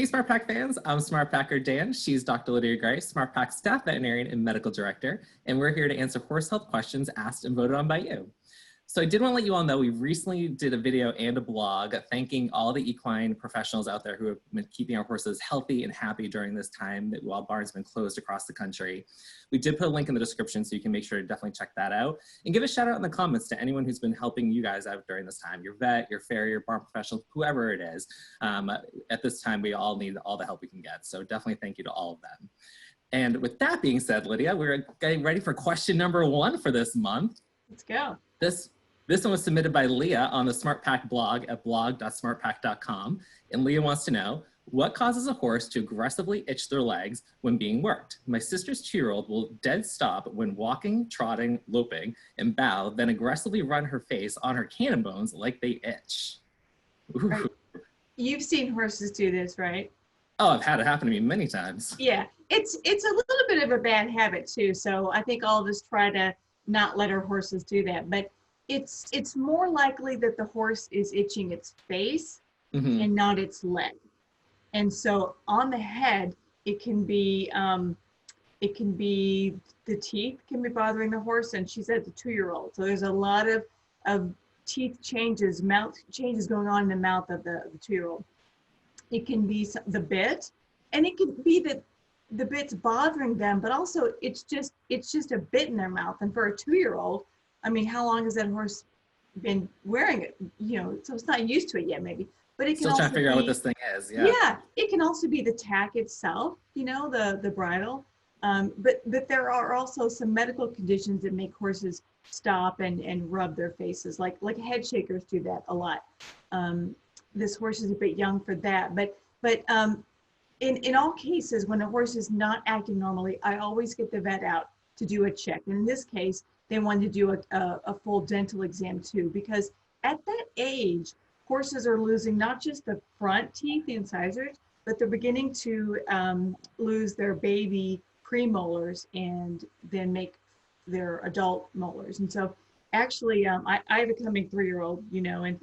Hey, SmartPak fans, I'm SmartPaker Dan. She's Dr. Lydia Gray, SmartPak staff veterinarian and medical director, and we're here to answer horse health questions asked and voted on by you. So I did want to let you all know we recently did a video and a blog thanking all the equine professionals out there who have been keeping our horses healthy and happy during this time that while barns have been closed across the country. We did put a link in the description so you can make sure to definitely check that out. And give a shout out in the comments to anyone who's been helping you guys out during this time, your vet, your farrier, barn professional, whoever it is. At this time, we all need all the help we can get. So definitely thank you to all of them. And with that being said, Lydia, we're getting ready for question number 1 for this month. Let's go. This one was submitted by Leah on the SmartPak blog at blog.smartpak.com. And Leah wants to know, what causes a horse to aggressively itch their legs when being worked? My sister's 2-year-old will dead stop when walking, trotting, loping, and bow, then aggressively run her face on her cannon bones like they itch. Right. You've seen horses do this, right? Oh, I've had it happen to me many times. Yeah, it's a little bit of a bad habit too. So I think all of us try to not let our horses do that. But it's more likely that the horse is itching its face and not its leg. And so on the head, it can be the teeth can be bothering the horse, and she said the 2-year-old. So there's a lot of teeth changes, mouth changes going on in the mouth of the 2-year-old. It can be the bit, and it can be that the bit's bothering them, but also it's just a bit in their mouth. And for a 2-year-old, I mean, how long has that horse been wearing it? You know, so it's not used to it yet, maybe. But it can still trying to figure out what this thing is. Yeah. Yeah, it can also be the tack itself, you know, the bridle. But there are also some medical conditions that make horses stop and rub their faces, like head shakers do that a lot. This horse is a bit young for that, but in all cases, when a horse is not acting normally, I always get the vet out to do a check. And in this case, they wanted to do a full dental exam too, because at that age, horses are losing not just the front teeth, the incisors, but they're beginning to lose their baby premolars and then make their adult molars. And so actually, I have a coming 3-year-old, you know, and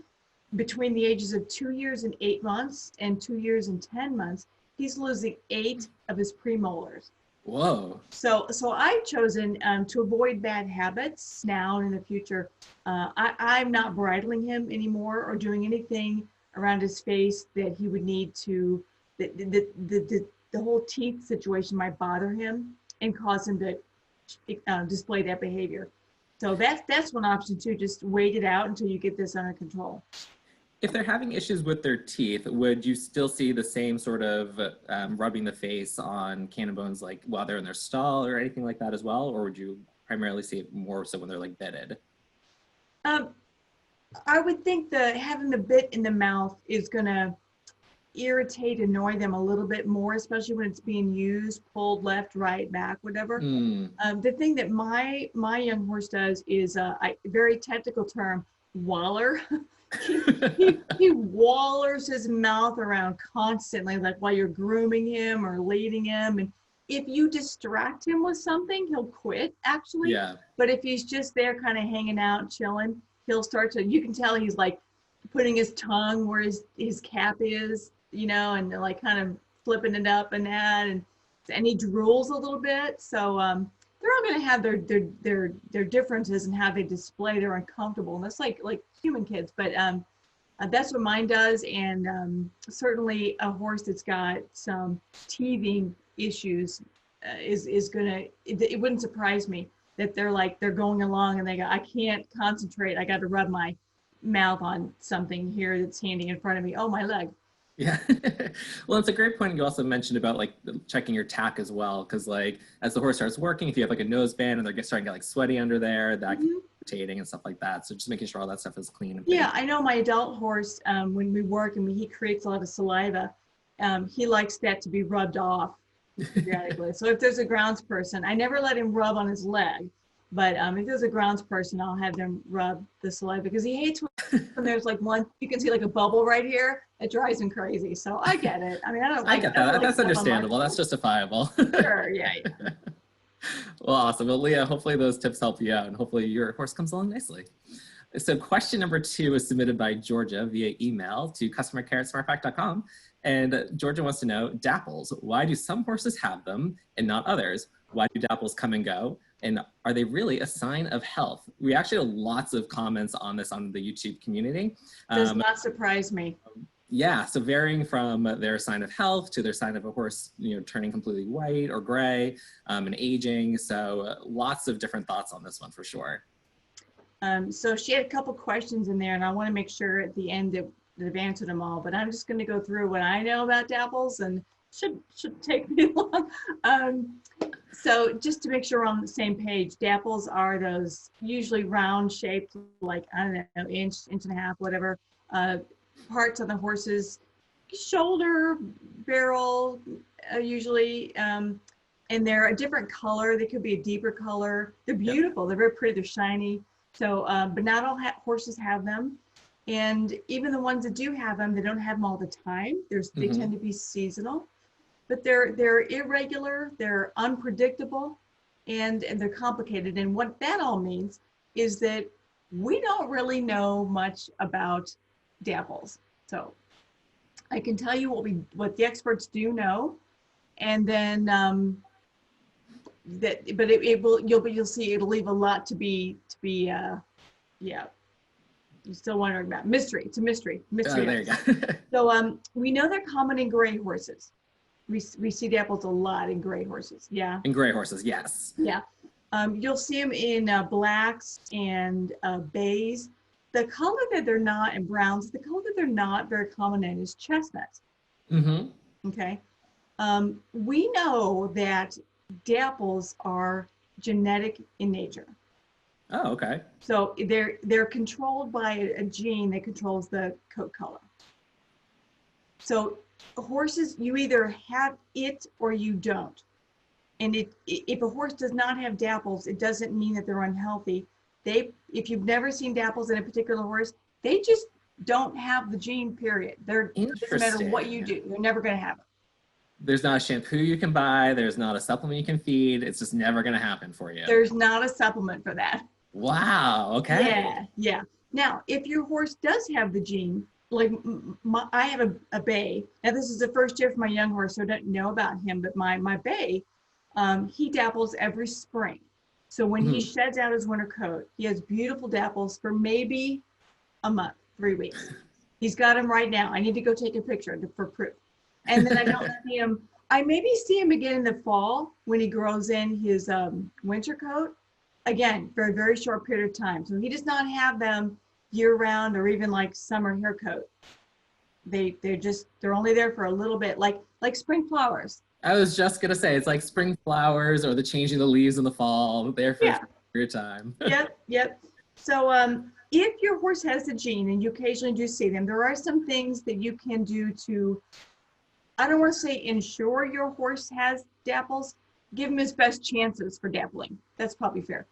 between the ages of 2 years and 8 months and 2 years and 10 months, he's losing 8 of his premolars. Whoa. So I've chosen to avoid bad habits now and in the future. I'm not bridling him anymore or doing anything around his face that he would need to, the whole teeth situation might bother him and cause him to display that behavior. So that's one option too, just wait it out until you get this under control. If they're having issues with their teeth, would you still see the same sort of rubbing the face on cannon bones like while they're in their stall or anything like that as well? Or would you primarily see it more so when they're like bedded? I would think that having the bit in the mouth is gonna irritate, annoy them a little bit more, especially when it's being used, pulled left, right, back, whatever. The thing that my young horse does is a very technical term, waller. he wallers his mouth around constantly, like while you're grooming him or leading him. And if you distract him with something, he'll quit actually. Yeah. But if he's just there kind of hanging out, chilling, he'll start to, you can tell he's like putting his tongue where his cap is, you know, and like kind of flipping it up and that, and he drools a little bit. So they're all going to have their differences in how they display their uncomfortableness, like human kids. But that's what mine does. And certainly a horse that's got some teething issues is gonna. It wouldn't surprise me that they're going along and they go, I can't concentrate. I got to rub my mouth on something here that's standing in front of me. Oh, my leg. Yeah. Well, it's a great point you also mentioned about like checking your tack as well, because like as the horse starts working, if you have like a nose band and they're starting to get like sweaty under there, that can be irritating and stuff like that. So just making sure all that stuff is clean. Yeah, I know my adult horse, when we work and he creates a lot of saliva, he likes that to be rubbed off periodically. So if there's a grounds person, I never let him rub on his leg. But if there's a grounds person, I'll have them rub the saliva, because he hates when there's like one, you can see like a bubble right here. It drives him crazy. So I get it. I mean, I get that. That's understandable. That's justifiable. Sure. Yeah. Well, awesome. Well, Leah, hopefully those tips help you out and hopefully your horse comes along nicely. So question number 2 is submitted by Georgia via email to CustomerCare@SmartPak.com. And Georgia wants to know, Dapples, why do some horses have them and not others? Why do Dapples come and go? And are they really a sign of health? We actually have lots of comments on this on the YouTube community. Does not surprise me. Yeah, so varying from their sign of health to their sign of a horse, turning completely white or gray and aging. So lots of different thoughts on this one for sure. So she had a couple questions in there, and I want to make sure at the end that I've answered them all, but I'm just going to go through what I know about Dapples, and should take me long. So just to make sure we're on the same page, Dapples are those usually round shaped, like, I don't know, inch and a half, whatever, parts on the horse's shoulder, barrel, usually, and they're a different color. They could be a deeper color. They're beautiful. They're very pretty. They're shiny. So, but not all horses have them. And even the ones that do have them, they don't have them all the time. They tend to be seasonal, but they're irregular, they're unpredictable, and they're complicated. And what that all means is that we don't really know much about Dapples. So I can tell you what the experts do know, and then you'll see it'll leave a lot to be yeah. You still wondering about mystery. It's a mystery. Mystery. Oh, there you go. So we know they're common in gray horses. We see Dapples a lot in gray horses. Yeah. In gray horses, yes. Yeah. You'll see them in blacks and bays. The color that they're not, and browns, the color that they're not very common in is chestnut. Okay. We know that Dapples are genetic in nature. Oh, okay. So they're controlled by a gene that controls the coat color. So horses, you either have it or you don't. And if a horse does not have Dapples, it doesn't mean that they're unhealthy. If you've never seen Dapples in a particular horse, they just don't have the gene, period. It doesn't matter what you do, they're never going to have it. There's not a shampoo you can buy. There's not a supplement you can feed. It's just never going to happen for you. There's not a supplement for that. Wow. Okay. Yeah. Now, if your horse does have the gene, like I have a bay. Now, this is the first year for my young horse, so I don't know about him. But my bay, he Dapples every spring. So when he sheds out his winter coat, he has beautiful Dapples for maybe a month, 3 weeks. He's got him right now. I need to go take a picture for proof. And then I don't see him. I maybe see him again in the fall when he grows in his winter coat. Again, for a very short period of time. So he does not have them year round or even like summer hair coat. They're only there for a little bit, like spring flowers. I was just gonna say, it's like spring flowers or the changing the leaves in the fall. They're for a period of time. Yep. So if your horse has the gene, and you occasionally do see them, there are some things that you can do to, I don't want to say ensure your horse has Dapples, give him his best chances for dappling. That's probably fair.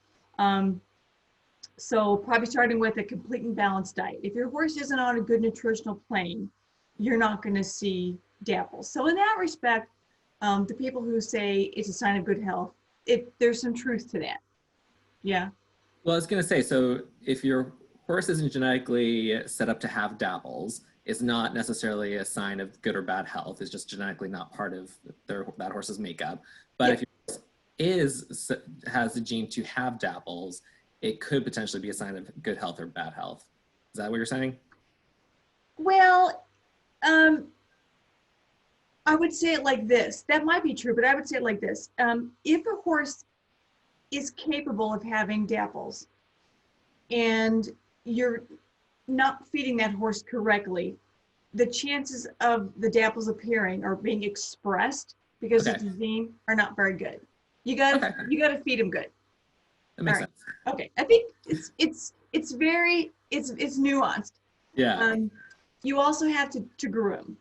So probably starting with a complete and balanced diet. If your horse isn't on a good nutritional plane, you're not going to see Dapples. So in that respect, the people who say it's a sign of good health, there's some truth to that. Yeah. Well, I was going to say, so if your horse isn't genetically set up to have Dapples, it's not necessarily a sign of good or bad health. It's just genetically not part of that horse's makeup. But if your horse has the gene to have Dapples, it could potentially be a sign of good health or bad health. Is that what you're saying? Well, I would say it like this. That might be true, but I would say it like this. If a horse is capable of having Dapples and you're not feeding that horse correctly, the chances of the Dapples appearing or being expressed because of the gene are not very good. You gotta feed them good. That makes sense. Okay, I think it's nuanced. Yeah. You also have to groom.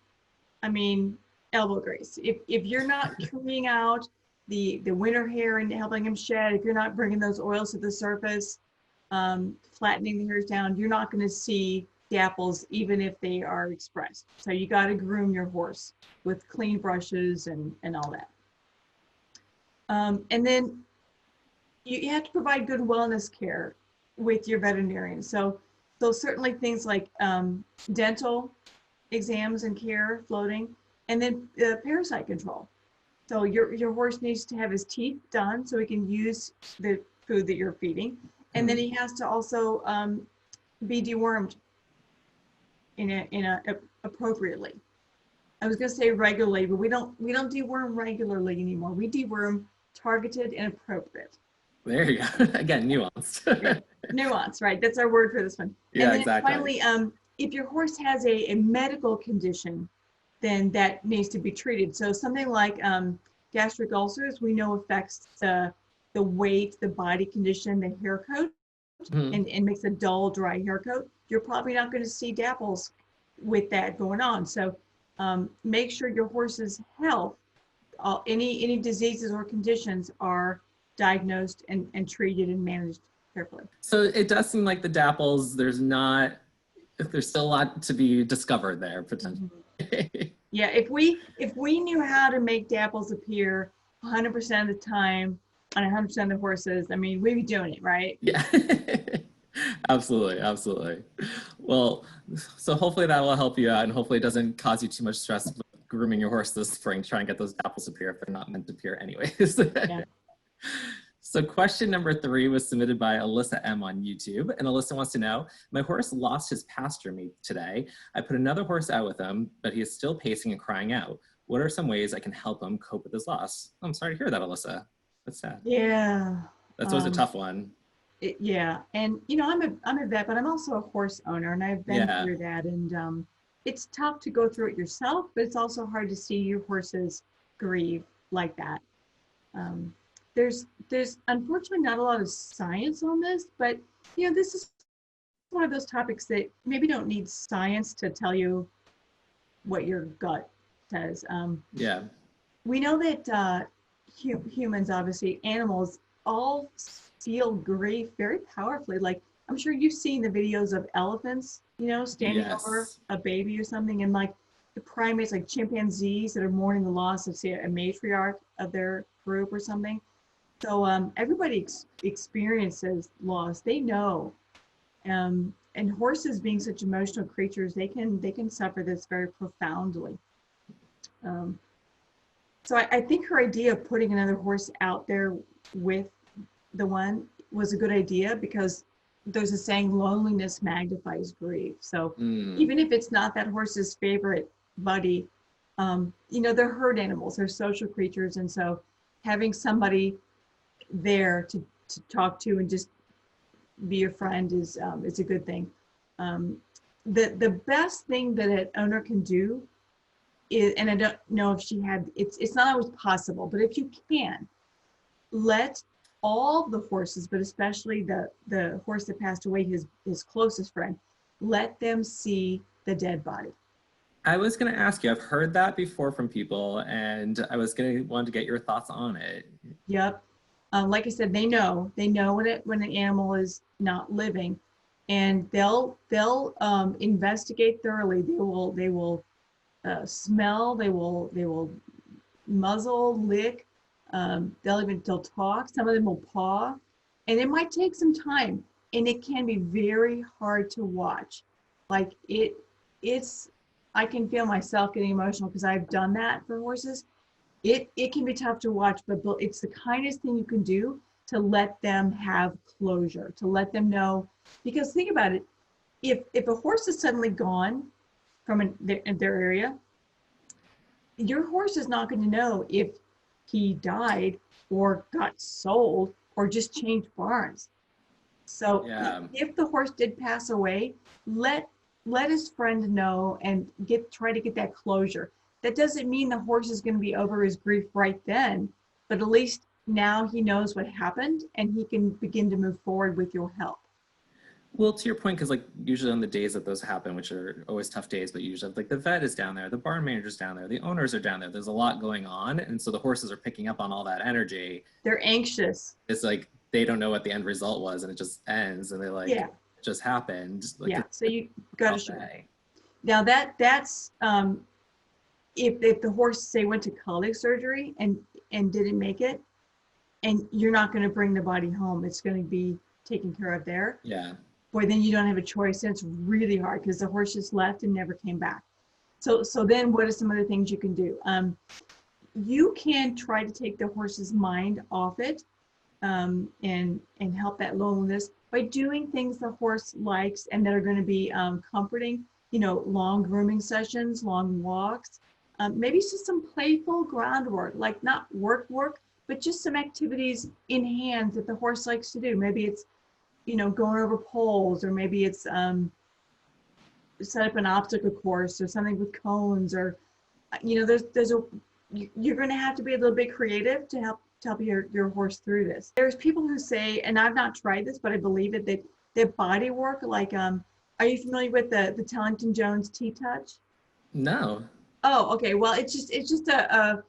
I mean, elbow grease. If you're not cleaning out the winter hair and helping him shed, if you're not bringing those oils to the surface, flattening the hairs down, you're not going to see Dapples even if they are expressed. So you got to groom your horse with clean brushes and all that. And then you have to provide good wellness care with your veterinarian. So certainly things like dental, exams and care, floating, and then parasite control. So your horse needs to have his teeth done so he can use the food that you're feeding, and then he has to also be dewormed in a appropriately. I was going to say regularly, but we don't deworm regularly anymore. We deworm targeted and appropriate. There you go. Again, nuanced. Yeah. Nuance, right? That's our word for this one. Yeah, and then exactly. Finally, if your horse has a medical condition, then that needs to be treated. So something like gastric ulcers, we know affects the weight, the body condition, the hair coat, and makes a dull, dry hair coat. You're probably not going to see Dapples with that going on. So make sure your horse's health, any diseases or conditions are diagnosed and treated and managed carefully. So it does seem like the Dapples, there's still a lot to be discovered there potentially. Yeah, if we knew how to make Dapples appear 100% of the time on 100% of the horses, I mean, we'd be doing it, right? Yeah. Absolutely, absolutely. Well, so hopefully that will help you out, and hopefully it doesn't cause you too much stress with grooming your horse this spring to try and get those Dapples to appear if they're not meant to appear anyways. Yeah. So question number 3 was submitted by Alyssa M on YouTube, and Alyssa wants to know, my horse lost his pasturemate today. I put another horse out with him, but he is still pacing and crying out. What are some ways I can help him cope with his loss? I'm sorry to hear that, Alyssa. That's sad. Yeah. That's always a tough one. Yeah, and you know, I'm a vet, but I'm also a horse owner, and I've been through that, and it's tough to go through it yourself, but it's also hard to see your horses grieve like that. There's unfortunately not a lot of science on this, but you know, this is one of those topics that maybe don't need science to tell you what your gut says. Yeah. We know that humans, obviously, animals, all feel grief very powerfully. Like, I'm sure you've seen the videos of elephants, you know, standing over a baby or something, and like the primates, like chimpanzees that are mourning the loss of, say, a matriarch of their group or something. So everybody experiences loss. They know, and horses, being such emotional creatures, they can suffer this very profoundly. So I think her idea of putting another horse out there with the one was a good idea, because there's a saying, loneliness magnifies grief. So even if it's not that horse's favorite buddy, you know, they're herd animals, they're social creatures, and so having somebody there to talk to and just be a friend is a good thing. The best thing that an owner can do is, and I don't know if she had, it's not always possible, but if you can, let all the horses, but especially the horse that passed away, his closest friend, let them see the dead body. I was going to ask you, I've heard that before from people, and I was going to want to get your thoughts on it. Yep. Like I said, they know when an animal is not living, and they'll investigate thoroughly. They will smell, they will muzzle, lick, they'll talk, some of them will paw, and it might take some time, and it can be very hard to watch. Like it's I can feel myself getting emotional because I've done that for horses. It can be tough to watch, but it's the kindest thing you can do to let them have closure, to let them know. Because think about it, if a horse is suddenly gone from their area, your horse is not going to know if he died or got sold or just changed barns. So if the horse did pass away, let his friend know and try to get that closure. That doesn't mean the horse is going to be over his grief right then, but at least now he knows what happened and he can begin to move forward with your help. Well, to your point, because like usually on the days that those happen, which are always tough days, but usually like the vet is down there, the barn manager's down there, the owners are down there. There's a lot going on, and so the horses are picking up on all that energy. They're anxious. It's like they don't know what the end result was, and it just ends, and they're like, yeah, it just happened. Like, so you got to show. Now that's if the horse, say, went to colic surgery and didn't make it, and you're not going to bring the body home, it's going to be taken care of there. Yeah. Boy, then you don't have a choice. And it's really hard because the horse just left and never came back. So then what are some other things you can do? You can try to take the horse's mind off it, and help that loneliness by doing things the horse likes and that are going to be comforting. Long grooming sessions, long walks. Maybe it's just some playful groundwork, like not work, but just some activities in hand that the horse likes to do. Maybe it's going over poles, or maybe it's set up an obstacle course or something with cones, or you're going to have to be a little bit creative to help your horse through this. There's people who say, and I've not tried this, but I believe it, that their body work, like are you familiar with the Tellington Jones T-Touch? No. Oh, okay. Well, it's just a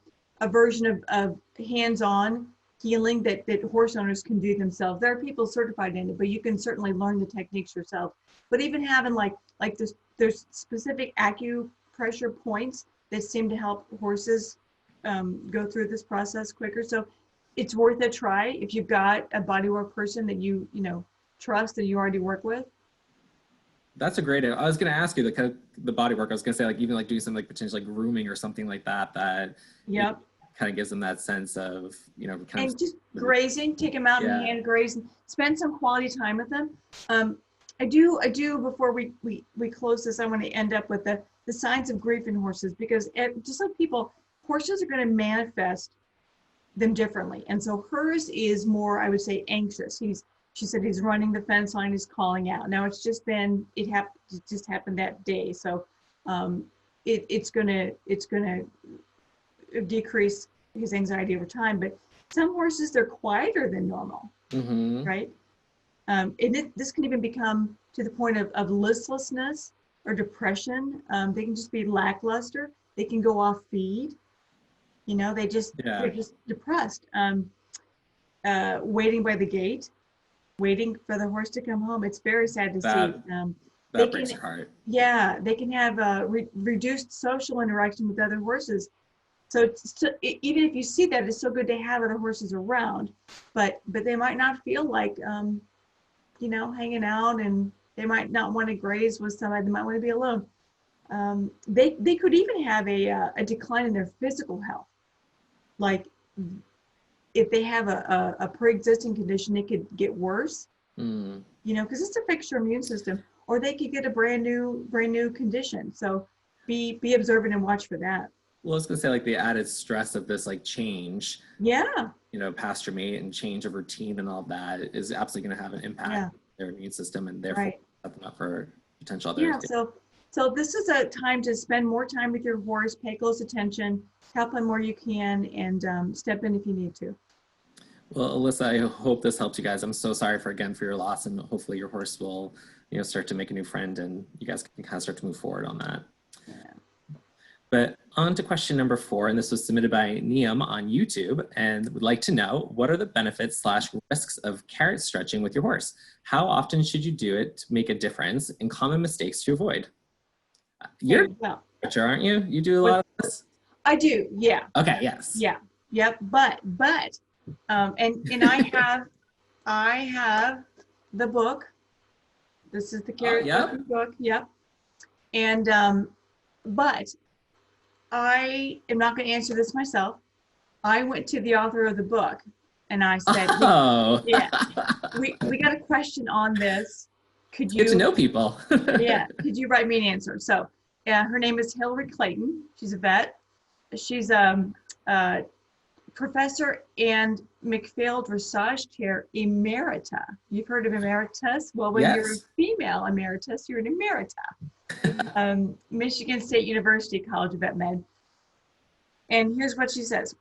version of hands-on healing that horse owners can do themselves. There are people certified in it, but you can certainly learn the techniques yourself. But even having like this, there's specific acupressure points that seem to help horses go through this process quicker. So it's worth a try if you've got a bodywork person that you trust and you already work with. That's a great idea. I was going to ask you the body work. I was going to say, like, even like doing something like potentially like grooming or something like that. Yep. Kind of gives them that sense of, kind of just grazing, take them out and hand graze, and spend some quality time with them. I do before we close this, I want to end up with the signs of grief in horses, because just like people, horses are going to manifest them differently. And so hers is more, I would say, anxious. She said he's running the fence line, he's calling out. Now it just happened that day. So it's gonna decrease his anxiety over time. But some horses, they're quieter than normal, right? And this can even become to the point of listlessness or depression. They can just be lackluster. They can go off feed. They're just depressed. Waiting by the gate, waiting for the horse to come home. It's very sad to see. That breaks your heart. Yeah, they can have reduced social interaction with other horses. So even if you see that, it's so good to have other horses around, but they might not feel like hanging out, and they might not want to graze with somebody. They might want to be alone. They could even have a decline in their physical health. Like if they have a pre-existing condition, it could get worse. Because it's affects your immune system, or they could get a brand new condition. So be observant and watch for that. Well, I was gonna say, like, the added stress of this, like, change. Yeah. Pasturemate and change of routine and all that is absolutely going to have an impact on their immune system, and therefore set them up for potential other. Yeah. So this is a time to spend more time with your horse, pay close attention, help him where you can, and step in if you need to. Well, Alyssa, I hope this helped you guys. I'm so sorry for your loss, and hopefully your horse will, start to make a new friend, and you guys can kind of start to move forward on that. Yeah. But on to question number 4, and this was submitted by Niam on YouTube, and would like to know, what are the benefits / risks of carrot stretching with your horse? How often should you do it to make a difference, and common mistakes to avoid? You're a stretcher, aren't you? You do a lot of this? I do, yeah. Okay, yes. Yeah, yep, but and I have the book. This is the carrot book, yep. And but I am not going to answer this myself. I went to the author of the book and I said, we got a question on this. Could you get to know people? Could you write me an answer? So her name is Hillary Clayton. She's a vet. She's professor and McPhail Dressage Chair Emerita. You've heard of emeritus? Well, when you're a female emeritus, you're an emerita. Michigan State University College of Vet Med. And here's what she says.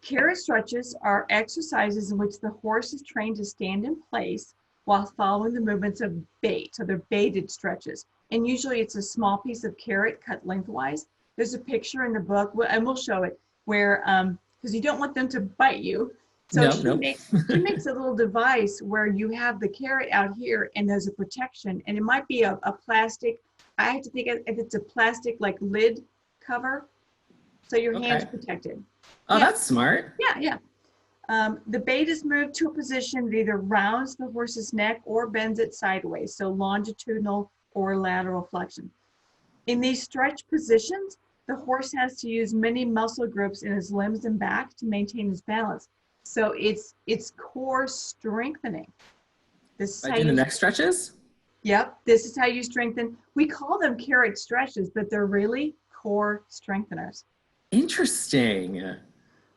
Carrot stretches are exercises in which the horse is trained to stand in place while following the movements of bait. So they're baited stretches. And usually it's a small piece of carrot cut lengthwise. There's a picture in the book, and we'll show it, where, because you don't want them to bite you. So she makes a little device where you have the carrot out here and there's a protection, and it might be a plastic, I have to think if it's a plastic like lid cover, so your hand's protected. Oh, that's smart. Yeah. The bait is moved to a position that either rounds the horse's neck or bends it sideways, so longitudinal or lateral flexion. In these stretch positions, the horse has to use many muscle groups in his limbs and back to maintain his balance. So it's core strengthening. This is By how doing the you, neck stretches? yep, this is how you strengthen. We call them carrot stretches, but they're really core strengtheners. Interesting.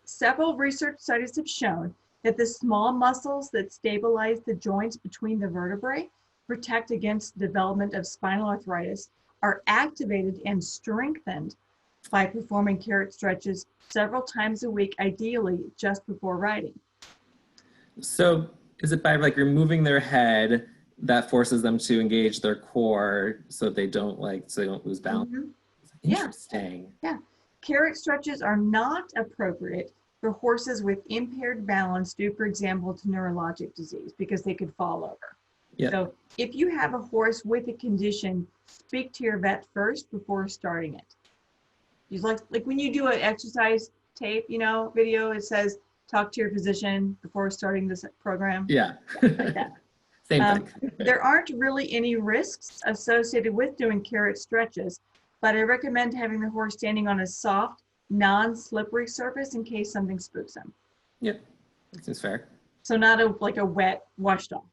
Several research studies have shown that the small muscles that stabilize the joints between the vertebrae, protect against the development of spinal arthritis, are activated and strengthened by performing carrot stretches several times a week, ideally just before riding. So is it by like removing their head that forces them to engage their core so they don't lose balance? Mm-hmm. Interesting. Yeah. Carrot stretches are not appropriate for horses with impaired balance due, for example, to neurologic disease because they could fall over. Yep. So if you have a horse with a condition, speak to your vet first before starting it. You like when you do an exercise tape, video, it says talk to your physician before starting this program. Yeah. Like that. Same thing. There aren't really any risks associated with doing carrot stretches, but I recommend having the horse standing on a soft, non-slippery surface in case something spooks him. Yep. That seems fair. So not a wet washed off.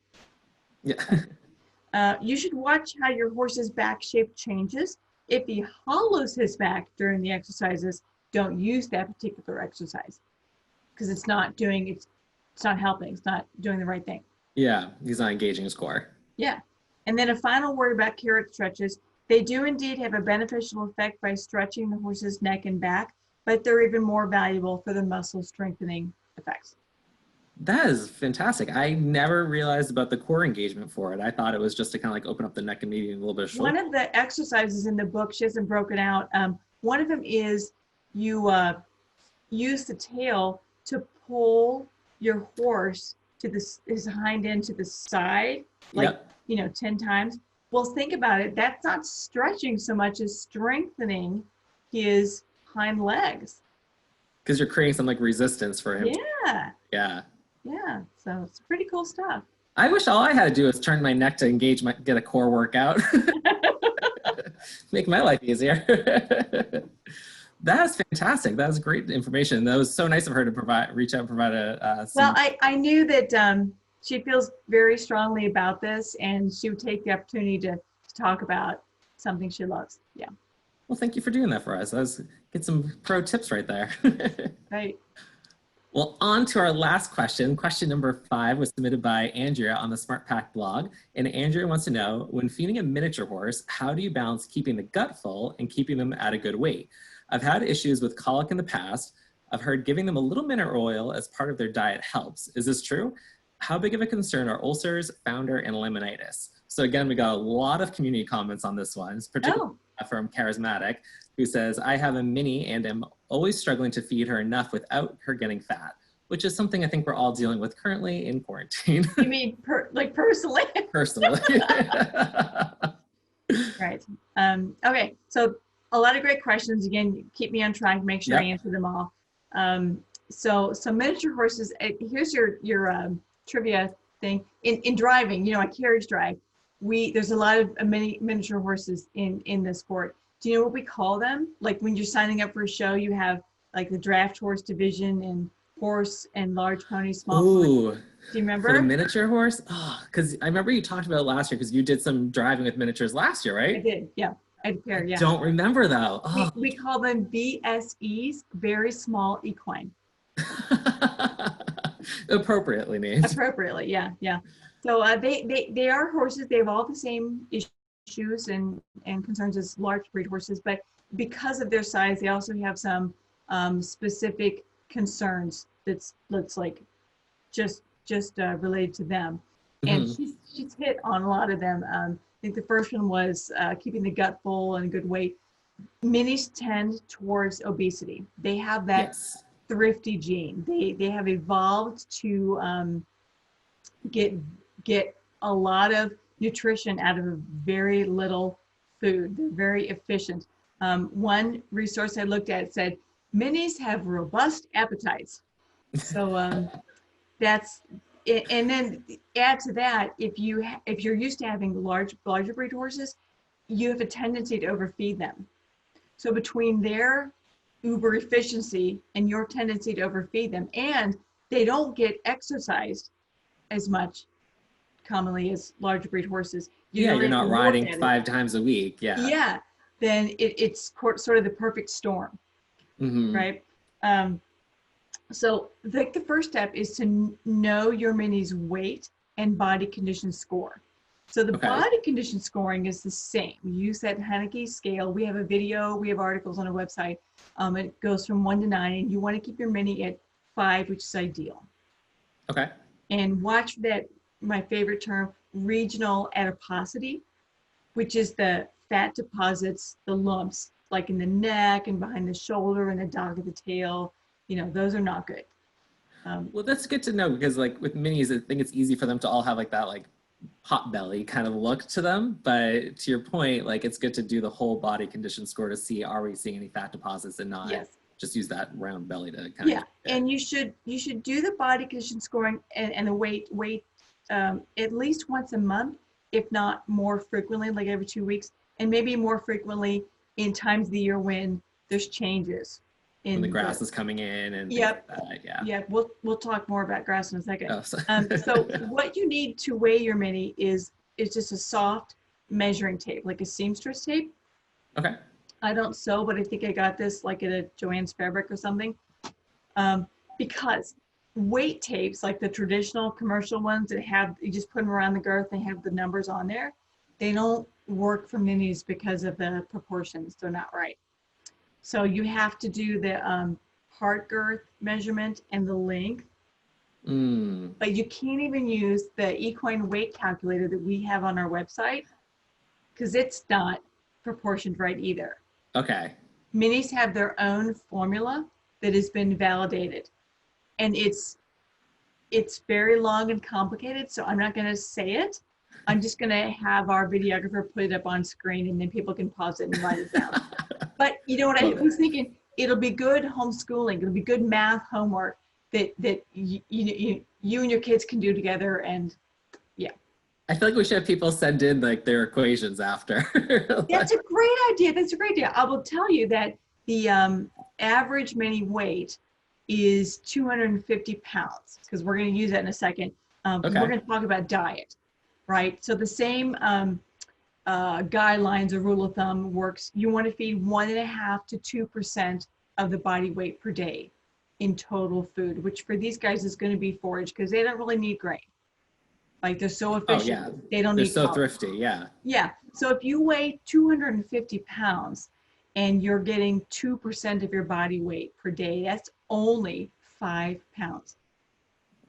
Yeah. You should watch how your horse's back shape changes. If he hollows his back during the exercises, don't use that particular exercise because it's not helping. It's not doing the right thing. Yeah. He's not engaging his core. Yeah. And then a final word about carrot stretches. They do indeed have a beneficial effect by stretching the horse's neck and back, but they're even more valuable for the muscle strengthening effects. That is fantastic. I never realized about the core engagement for it. I thought it was just to kind of like open up the neck and maybe a little bit of shoulder. One of the exercises in the book, she hasn't broken out. One of them is you use the tail to pull your horse to his hind end to the side, 10 times. Well, think about it. That's not stretching so much as strengthening his hind legs. Because you're creating some like resistance for him. Yeah. Yeah. Yeah. So it's pretty cool stuff. I wish all I had to do was turn my neck to get a core workout. Make my life easier. That's fantastic. That was great information. That was so nice of her to reach out and provide Well, I knew that she feels very strongly about this and she would take the opportunity to talk about something she loves. Yeah. Well, thank you for doing that for us. Let's get some pro tips right there. Right. Well, on to our last question. Question number 5 was submitted by Andrea on the SmartPak blog. And Andrea wants to know, when feeding a miniature horse, how do you balance keeping the gut full and keeping them at a good weight? I've had issues with colic in the past. I've heard giving them a little mineral oil as part of their diet helps. Is this true? How big of a concern are ulcers, founder, and laminitis? So again, we got a lot of community comments on this one, particularly from Charismatic, who says, I have a mini and am always struggling to feed her enough without her getting fat, which is something I think we're all dealing with currently in quarantine. You mean personally? Personally. Right. Okay. So a lot of great questions. Again, keep me on track. Make sure I answer them all. So miniature horses. Here's your trivia thing. In driving, a carriage drive, there's a lot of miniature horses in the sport. Do you know what we call them? Like when you're signing up for a show, you have like the draft horse division and horse and large pony, small pony. Do you remember? For the miniature horse? Oh, because I remember you talked about it last year because you did some driving with miniatures last year, right? I did, yeah. I did pair, yeah. Don't remember though. Oh. We call them VSEs, very small equine. Appropriately named. Appropriately, yeah. So they are horses. They have all the same issues and concerns as large breed horses, but because of their size, they also have some specific concerns that's like just related to them. And she's hit on a lot of them. I think the first one was keeping the gut full and a good weight. Minis tend towards obesity. They have that thrifty gene. They have evolved to get a lot of nutrition out of a very little food. They're very efficient. One resource I looked at said minis have robust appetites. So that's it. And then add to that, if you're used to having larger breed horses, you have a tendency to overfeed them. So between their uber efficiency and your tendency to overfeed them, and they don't get exercised as much commonly as large breed horses. Yeah, you're not riding 5 times a week. Yeah. Yeah, then it's sort of the perfect storm, right? So the first step is to know your mini's weight and body condition score. So the body condition scoring is the same. We use that Haneke scale. We have a video, we have articles on our website. It goes from 1 to 9, and you want to keep your mini at 5, which is ideal. Okay. And watch that, my favorite term, regional adiposity, which is the fat deposits, the lumps, like in the neck and behind the shoulder and the dog of the tail. You know, those are not good. Well, that's good to know, because like with minis, I think it's easy for them to all have like that like pot belly kind of look to them. But to your point, like it's good to do the whole body condition score to see, are we seeing any fat deposits, and not just use that round belly to kind of. And you should do the body condition scoring and the weight at least once a month, if not more frequently, like every 2 weeks, and maybe more frequently in times of the year when there's changes. When the grass is coming in and like that, yeah, we'll talk more about grass in a second. Oh, so what you need to weigh your mini is just a soft measuring tape, like a seamstress tape. Okay. I don't sew, but I think I got this like at a Joann's Fabric or something. Because weight tapes, like the traditional commercial ones that have, you just put them around the girth, they have the numbers on there. They don't work for minis because of the proportions. They're not right. So you have to do the heart girth measurement and the length. But you can't even use the equine weight calculator that we have on our website, because it's not proportioned right either. Okay. Minis have their own formula that has been validated, and it's very long and complicated, so I'm not going to say it. I'm just going to have our videographer put it up on screen, and then people can pause it and write it down. But you know what, I was thinking, it'll be good homeschooling. It'll be good math homework that you and your kids can do together. And yeah. I feel like we should have people send in like their equations after. That's a great idea. That's a great idea. I will tell you that the average mini weight is 250 pounds, because we're going to use that in a second. We're going to talk about diet, right? So the same guidelines or rule of thumb works. You want to feed 1.5 to 2% of the body weight per day in total food, which for these guys is going to be forage, because they don't really need grain. Like, they're so efficient. They don't need so carbs. thrifty. Yeah. So if you weigh 250 pounds and you're getting 2% of your body weight per day, that's only 5 pounds.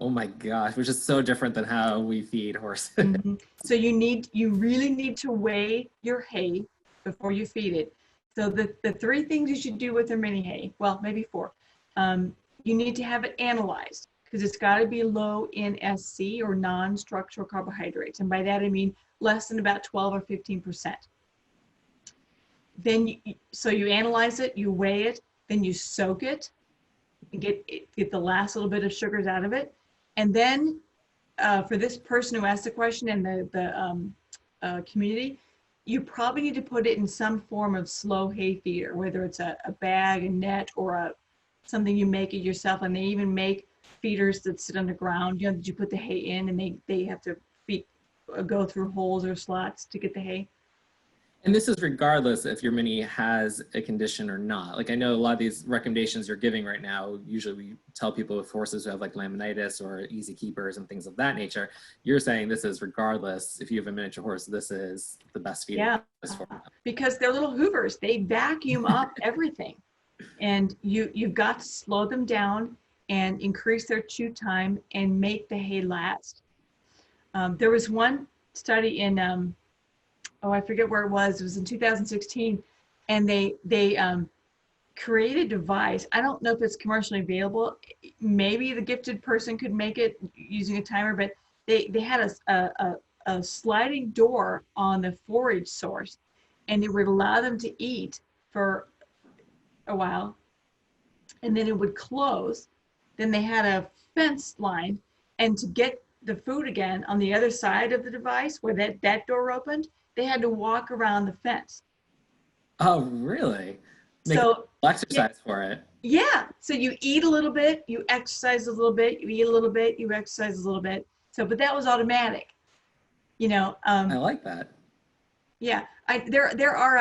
Oh my gosh, which is so different than how we feed horses. So you really need to weigh your hay before you feed it. So the 3 things you should do with your mini hay, well, maybe 4. You need to have it analyzed, because it's got to be low in NSC, or non-structural carbohydrates. And by that, I mean less than about 12 or 15%. Then you analyze it, you weigh it, then you soak it, and get the last little bit of sugars out of it. And then for this person who asked the question and the community, you probably need to put it in some form of slow hay feeder, whether it's a bag, a net, or something you make it yourself. And they even make feeders that sit on the ground, that you put the hay in, and they have to go through holes or slots to get the hay. And this is regardless if your mini has a condition or not. Like, I know a lot of these recommendations you're giving right now, usually we tell people with horses who have like laminitis or easy keepers and things of that nature. You're saying this is regardless. If you have a miniature horse, this is the best feeder for them. Because they're little hoovers. They vacuum up everything. And you've got to slow them down and increase their chew time and make the hay last. There was one study in I forget where it was in 2016, and they created a device. I don't know if it's commercially available. Maybe the gifted person could make it using a timer, but they had a sliding door on the forage source, and it would allow them to eat for a while, and then it would close. Then they had a fence line, and to get the food again on the other side of the device where that door opened, they had to walk around the fence. Oh, really? Make So exercise for it. yeah, so you eat a little bit, you exercise a little bit, you eat a little bit, you exercise a little bit. So, but that was automatic, you know. I like that. Yeah, there are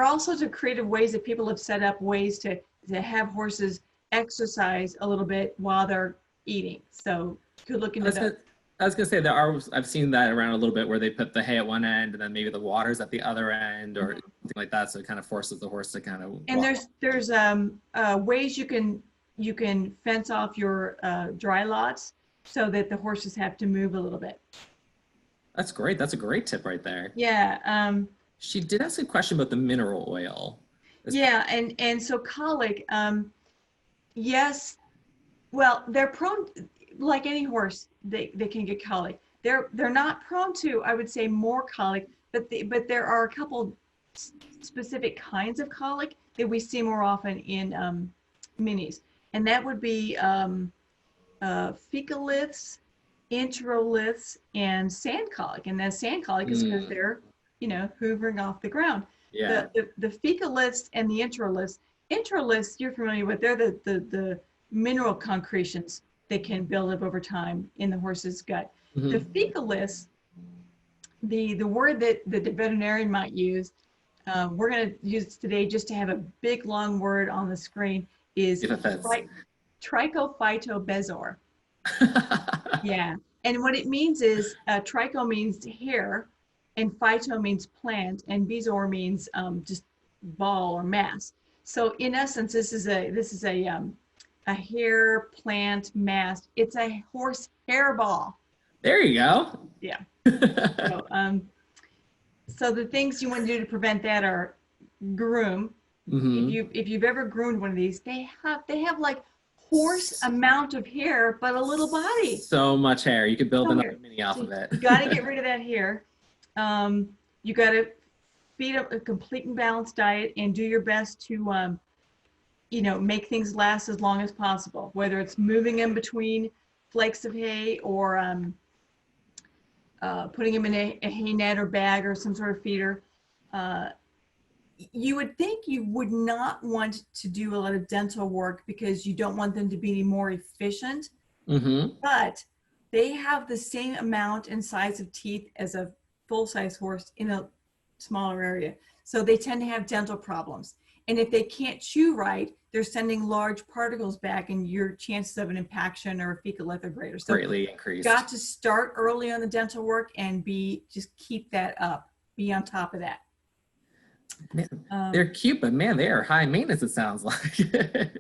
all sorts of creative ways that people have set up ways to have horses exercise a little bit while they're eating. So you could look into that. I was gonna say I've seen that around a little bit where they put the hay at one end and then maybe the water's at the other end or something like that. So it kind of forces the horse to kind of. And there's ways you can fence off your dry lots so that the horses have to move a little bit. That's great. That's a great tip right there. Yeah. She did ask a question about the mineral oil. Yeah, and so colic, yes, well, they're prone, like any horse, they can get colic. They're not prone to, I would say, more colic, but there are a couple specific kinds of colic that we see more often in minis, and that would be fecaliths, enteroliths, and sand colic. And that sand colic is because they're, you know, hoovering off the ground. Yeah. The fecaliths and the enteroliths you're familiar with. They're the mineral concretions that can build up over time in the horse's gut. The fecaliths, the word that the veterinarian might use, we're going to use today just to have a big long word on the screen, is trichophytobezor. Yeah, and what it means is tricho means hair, and phyto means plant, and bezor means just ball or mass. So in essence, this is a hair plant mass. It's a horse hairball. There you go. Yeah. So the things you want to do to prevent that are groom. If you've ever groomed one of these, they have like horse amount of hair, but a little body. So much hair. You could build another mini off of it. You got to get rid of that hair. You got to feed a complete and balanced diet and do your best to, you know, make things last as long as possible, whether it's moving in between flakes of hay or putting them in a hay net or bag or some sort of feeder. You would think you would not want to do a lot of dental work because you don't want them to be any more efficient, but they have the same amount and size of teeth as a full-size horse in a smaller area. So they tend to have dental problems. And if they can't chew right, they're sending large particles back and your chances of an impaction or a fecalith are greater. So greatly increased. Got to start early on the dental work and just keep that up. Be on top of that. Man, they're cute, but man, they are high maintenance, it sounds like.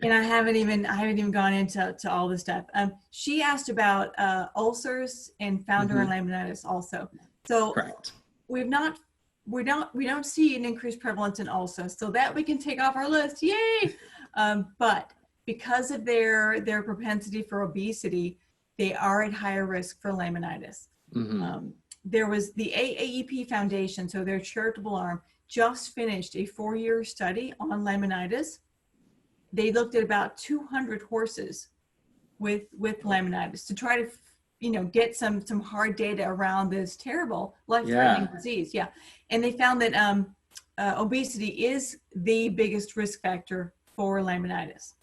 And I haven't even gone into all this stuff. She asked about ulcers and founder and laminitis also. So correct. We don't see an increased prevalence in ulcers, so that we can take off our list. Yay! But because of their propensity for obesity, they are at higher risk for laminitis. There was the AAEP Foundation, so their charitable arm, just finished a 4-year study on laminitis. They looked at about 200 horses with laminitis to try to, you know, get some hard data around this terrible life-threatening disease. Yeah, and they found that obesity is the biggest risk factor for laminitis.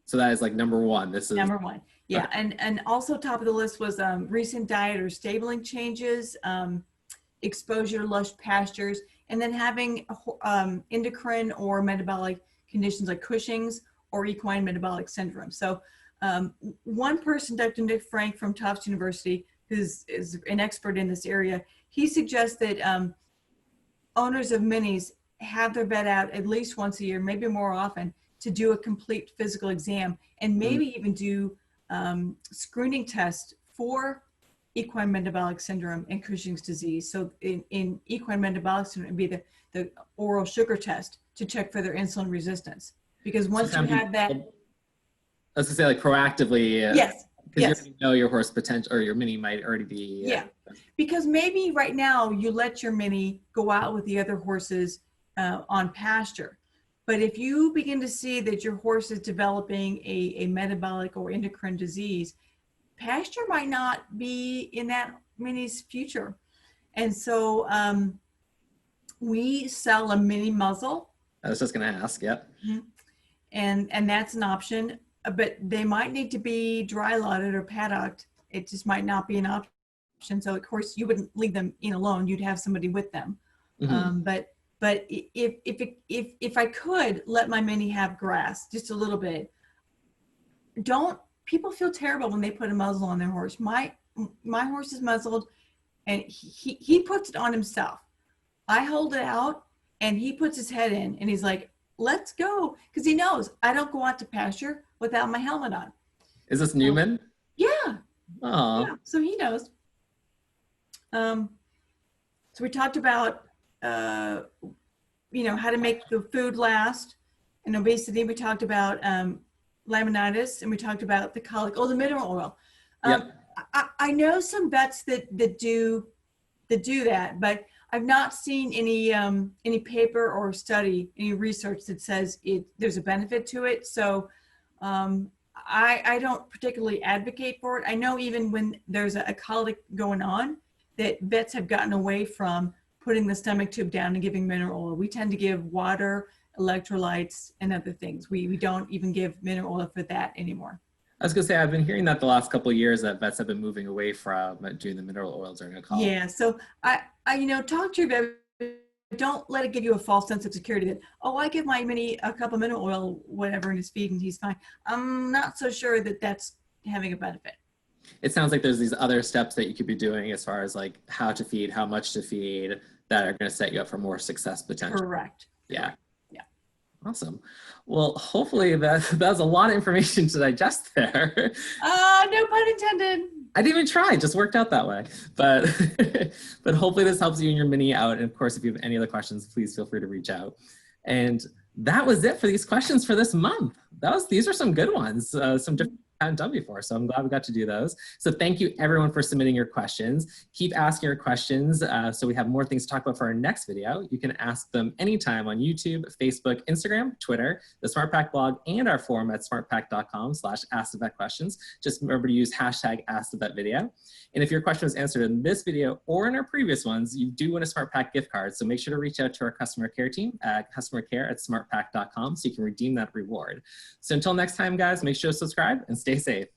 So that is like number one. This is number one. Yeah, okay. And also top of the list was recent diet or stabling changes, exposure to lush pastures, and then having endocrine or metabolic conditions like Cushing's or equine metabolic syndrome. So one person, Dr. Nick Frank from Tufts University, who's is an expert in this area, he suggests that owners of minis have their vet out at least once a year, maybe more often, to do a complete physical exam and maybe even do screening tests for equine metabolic syndrome and Cushing's disease. So in equine metabolic syndrome, it would be the oral sugar test to check for their insulin resistance. Because once you have that, I was gonna say, like, proactively. Yes. Because you know your horse potential or your mini might already be. Yeah. Because maybe right now you let your mini go out with the other horses on pasture. But if you begin to see that your horse is developing a metabolic or endocrine disease, pasture might not be in that mini's future. And so we sell a mini muzzle. I was just going to ask, yep. And that's an option, but they might need to be dry lighted or paddocked. It just might not be an option. So of course you wouldn't leave them in alone. You'd have somebody with them. But if I could let my mini have grass just a little bit, people feel terrible when they put a muzzle on their horse. My horse is muzzled, and he puts it on himself. I hold it out, and he puts his head in, and he's like, "Let's go," because he knows I don't go out to pasture without my helmet on. Is this Newman? Yeah. Oh. Yeah, so he knows. So we talked about how to make the food last, and obesity. We talked about laminitis, and we talked about the colic. Oh, the mineral oil. I know some vets that do that, but I've not seen any paper or study, any research that says there's a benefit to it. So I don't particularly advocate for it. I know even when there's a colic going on, that vets have gotten away from putting the stomach tube down and giving mineral oil. We tend to give water, electrolytes, and other things. We don't even give mineral oil for that anymore. I was going to say, I've been hearing that the last couple of years that vets have been moving away from doing the mineral oils during a colic. Yeah, so I talk to your vet. Don't let it give you a false sense of security that, oh, I give my mini a cup of mineral oil, whatever, in his feed and he's fine. I'm not so sure that that's having a benefit. It sounds like there's these other steps that you could be doing as far as like how to feed, how much to feed, that are going to set you up for more success potential. Correct. Yeah. Awesome. Well, hopefully that was a lot of information to digest there. No pun intended. I didn't even try, it just worked out that way. But but hopefully this helps you and your mini out. And of course, if you have any other questions, please feel free to reach out. And that was it for these questions for this month. These are some good ones, some different I haven't done before. So I'm glad we got to do those. So thank you everyone for submitting your questions. Keep asking your questions so we have more things to talk about for our next video. You can ask them anytime on YouTube, Facebook, Instagram, Twitter, the SmartPak blog, and our forum at smartpak.com/askthevetquestions. Just remember to use hashtag #AskTheVetVideo. And if your question was answered in this video or in our previous ones, you do win a SmartPak gift card. So make sure to reach out to our customer care team at customercare@smartpak.com so you can redeem that reward. So until next time, guys, make sure to subscribe and stay safe.